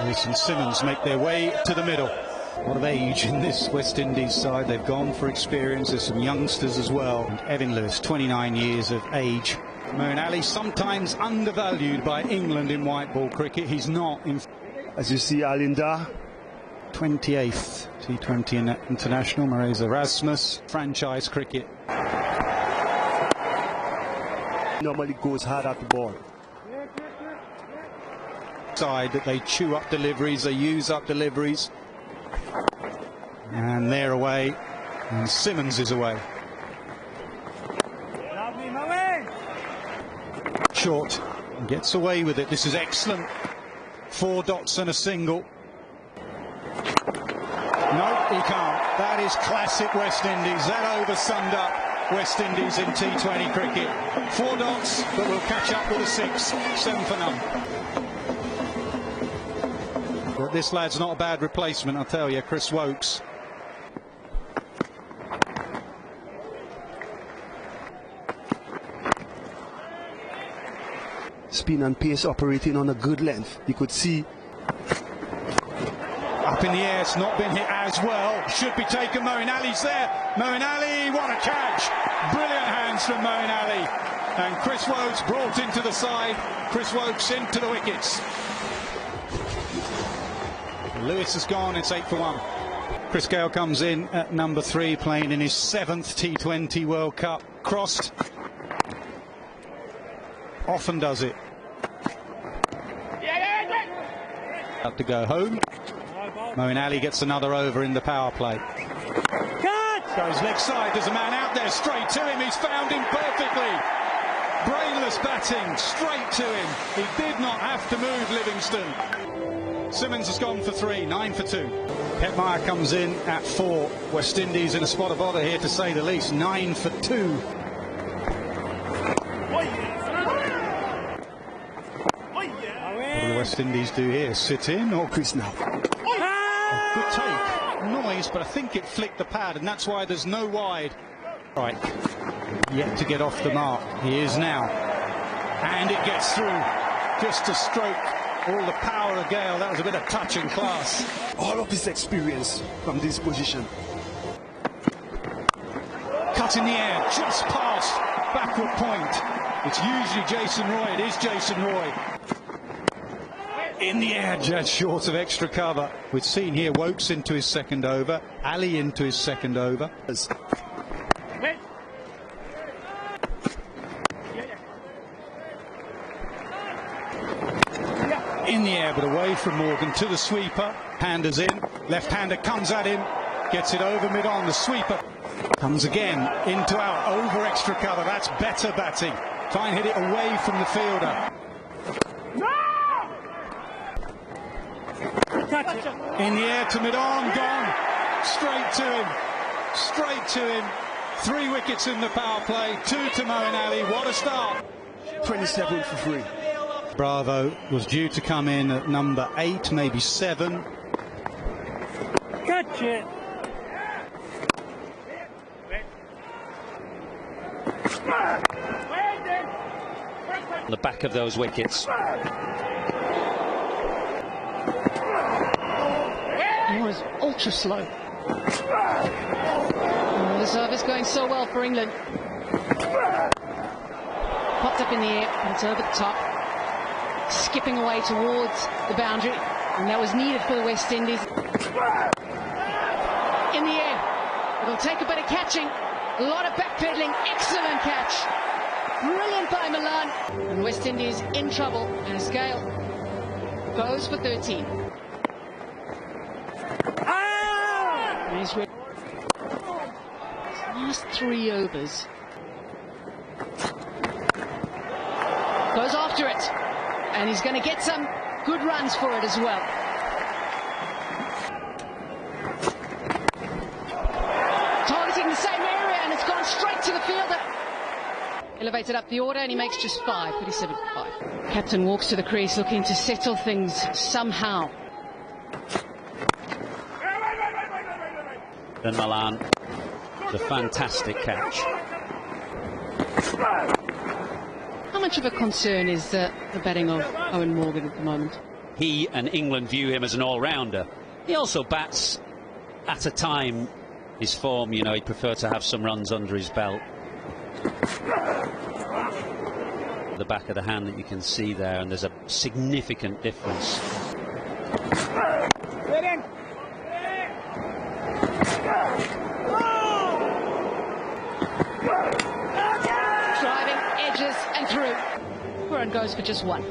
Lewis and Simmons make their way to the middle. A lot of age in this West Indies side. They've gone for experience. There's some youngsters as well. And Evin Lewis, 29 years of age. Moeen Ali, sometimes undervalued by England in white ball cricket. He's not. As you see, Alin Dar, 28th T20 international. Marais Erasmus, franchise cricket. normally goes hard at the ball. Side that they chew up deliveries, they use up deliveries. And they're away, and Simmons is away. Short, gets away with it. This is excellent. 4 dots and a single. No, he can't. That is classic West Indies. That over summed up West Indies in T20 cricket. 4 dots, but we'll catch up with a 6. 7 for none. But this lad's not a bad replacement, I'll tell you. Chris Woakes. Spin and pace operating on a good length. You could see. Up in the air, it's not been hit as well. Should be taken. Moeen Ali's there. Moeen Ali, what a catch. Brilliant hands from Moeen Ali. And Chris Woakes brought into the side. Chris Woakes into the wickets. Lewis has gone, it's 8 for 1. Chris Gayle comes in at number 3, playing in his 7th T20 World Cup. Crossed. Often does it. Up to go home. Moeen Ali gets another over in the power play. Goes leg side, there's a man out there, straight to him, he's found him perfectly. Brainless batting, straight to him. He did not have to move, Livingston. Simmons has gone for 3, 9 for 2. Hetmeyer comes in at 4. West Indies in a spot of bother here, to say the least. 9 for 2. What do the West Indies do here? Sit in or Chris now? Oh, good take. Noise, but I think it flicked the pad, and that's why there's no wide. Right, yet to get off the mark. He is now. And it gets through. Just a stroke. All the power of Gayle. That was a bit of touch and class. All of his experience from this position. Cut in the air, just past backward point. It's usually Jason Roy. It is Jason Roy. In the air, just short of extra cover. We've seen here Woakes into his second over, Ali into his second over. In the air, but away from Morgan to the sweeper. Handers in, left-hander comes at him, gets it over mid-on. The sweeper comes again, into out, over extra cover. That's better batting. Try and hit it away from the fielder. In the air to mid-on, gone. Straight to him. Straight to him. 3 wickets in the power play. 2 to Moeen Ali. What a start. 27 for 3. Bravo was due to come in at number 8, maybe 7. Catch it. On the back of those wickets. He was ultra slow. Oh, the service going so well for England. Popped up in the air, and it's over the top. Skipping away towards the boundary, and that was needed for the West Indies. In the air, it'll take a bit of catching, a lot of backpedaling, excellent catch, brilliant by Malan. And West Indies in trouble, as Gayle goes for 13. And he's ready. Last 3 overs. Goes after it. And he's going to get some good runs for it as well. Targeting the same area, and it's gone straight to the fielder. Elevated up the order, and he makes just 5, 37 for 5. Captain walks to the crease, looking to settle things somehow. Then Malan, the fantastic catch. How much of a concern is the batting of Eoin Morgan at the moment? he and England view him as an all-rounder. He also bats at a time, his form, you know, he'd prefer to have some runs under his belt. The back of the hand that you can see there, and there's a significant difference. Driving, edges and through. Warren goes for just one.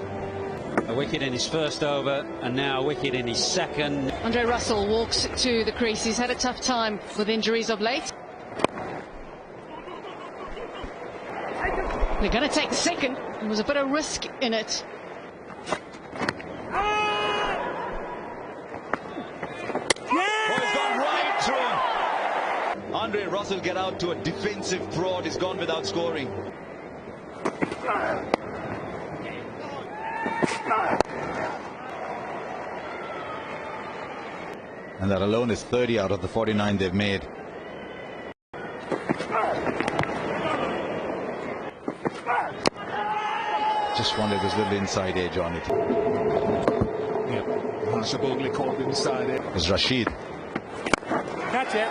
A wicket in his first over, and now a wicket in his second. Andre Russell walks to the crease. He's had a tough time with injuries of late. They're going to take the second. There was a bit of risk in it. Andre Russell get out to a defensive prod. He's gone without scoring. And that alone is 30 out of the 49 they've made. Just wanted this little inside edge on it. Yep, Harsha Bhogle called inside it. It's Rashid. Catch it.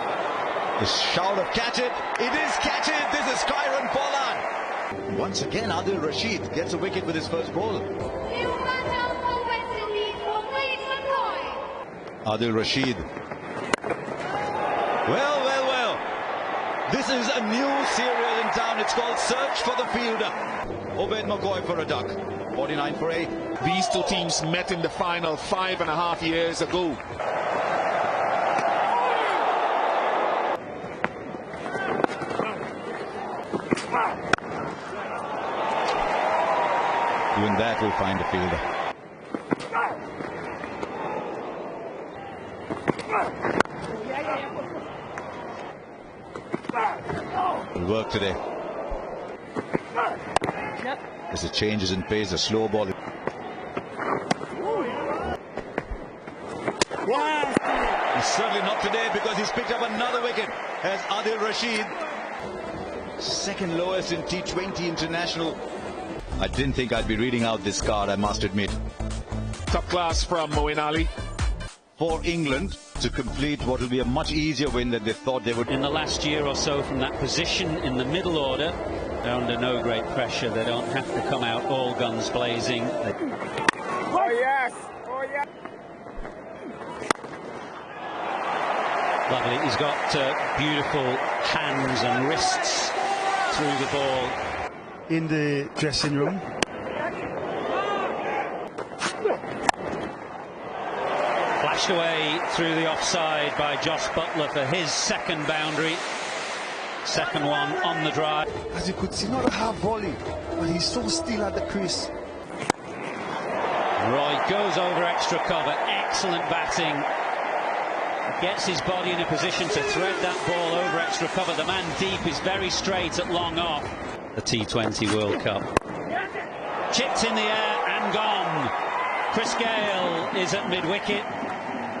The shout of catch it. It is catch it. This is Kieron Pollard. Once again, Adil Rashid gets a wicket with his first ball. Adil Rashid. Well. This is a new serial in town. It's called Search for the Fielder. Obed McCoy for a duck. 49 for 8. These two teams met in the final 5.5 years ago. Doing that will find a fielder. Will work today. As it changes in pace, a slow ball. He's certainly not today, because he's picked up another wicket as Adil Rashid. Second lowest in T20 international. I didn't think I'd be reading out this card, I must admit. Top class from Moeen Ali. For England to complete what will be a much easier win than they thought they would. In the last year or so, from that position in the middle order, they're under no great pressure. They don't have to come out all guns blazing. Oh yes! Oh yes! Lovely. He's got beautiful hands and wrists through the ball. In the dressing room. Flashed away through the offside by Josh Buttler for his second boundary. Second one on the drive. As you could see, not a half volley, but he's so still at the crease. Roy goes over extra cover. Excellent batting. Gets his body in a position to thread that ball over extra cover. The man deep is very straight at long off. The T20 World Cup. Chipped in the air and gone. Chris Gayle is at mid-wicket.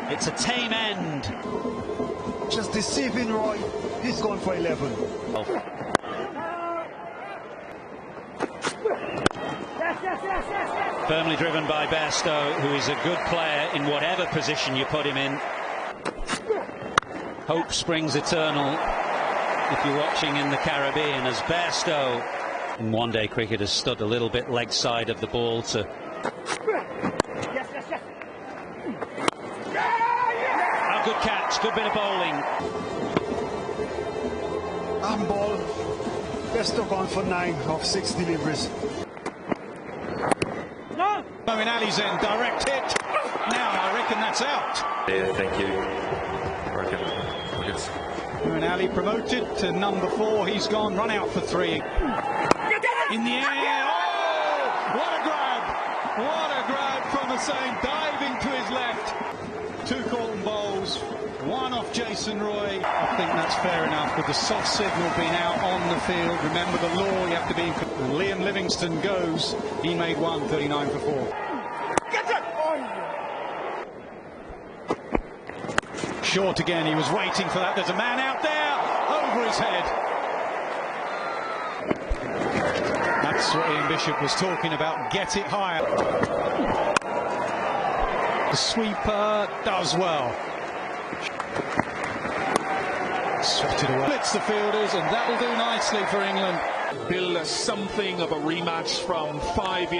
It's a tame end. Just deceiving Roy. He's gone for 11. Firmly driven by Bairstow, who is a good player in whatever position you put him in. Hope springs eternal if you're watching in the Caribbean, as Bairstow in one-day cricket has stood a little bit leg side of the ball to... A good catch, good bit of bowling. And ball. Bairstow gone for 9 of 6 deliveries. Moeen Ali's end, direct hit. Now I reckon that's out. Yeah, thank you. Moeen Ali promoted to number 4. He's gone, run out for 3. In the air. Oh, what a grab! What a grab from Hussain, diving to his left. 2 Corton bowls, 1 off Jason Roy. I think that's fair enough, with the soft signal being out on the field. Remember the law, you have to be in. And Liam Livingstone goes. He made 1, 39 for 4. Short again, he was waiting for that. There's a man out there, over his head. That's what Ian Bishop was talking about, get it higher. The sweeper does well. Swatted away. Blitz the fielders, and that will do nicely for England. Bill, something of a rematch from 5.5